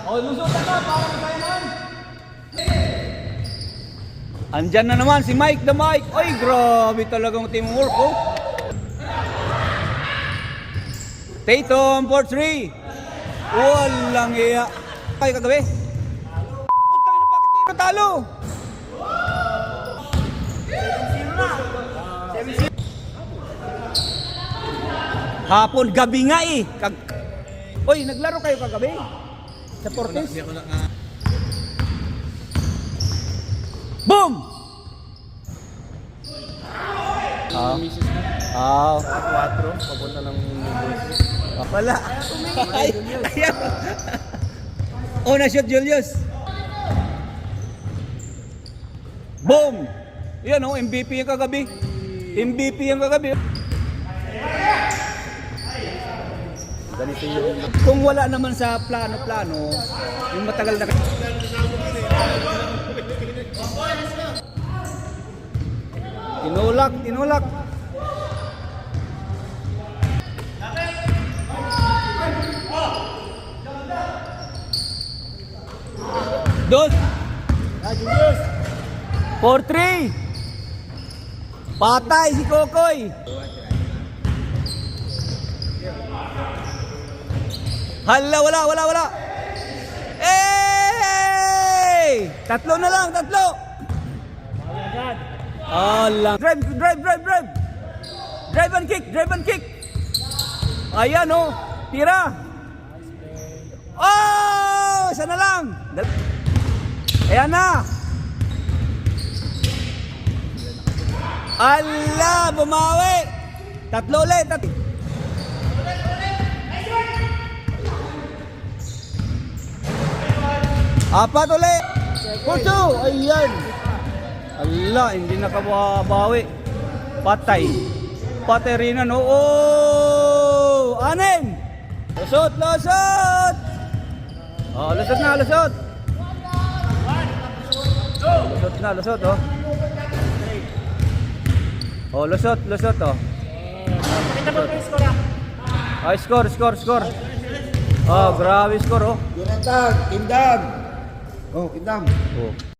O, lusot na para magkayanan. Andyan na naman si Mike the Mike. Ay, grabe talagang teamwork, oh. Tatum for 3. Walang iya. Ay, kagabi. Putang ina, bakit tayo natalo? Hapon, gabi nga eh. Uy, naglaro kayo kagabi? Sa Portis? Boom! Ah. 4, papunta ng Wala. Ayaw. Oh, na-shoot Julius. Boom! Yan oh, MVP yung kagabi. MVP yung kagabi. Ganito yung... Kung wala naman sa plano-plano, yung matagal na... Tinulak. Dos. 4-3. Patay si Kokoy. Hala, wala. Hey! Tatlo na lang. Alang. Drive. Drive and kick. Ayan oh. Tira. Oh! Isa na lang. Ayan na. Ala, bumawi. Tatlo ulit. Apat ulit. Puto. Ayan. Ala, hindi nakabawi. Patay rin na, no? Oh! Anin! Lusot! Oh, lusot na, lusot, oh. Oh, lusot, oh. Pakita mo yung score Ay, score. Oh, grabe score, oh. Jonathan, Indam. Oh, Indam. Oh.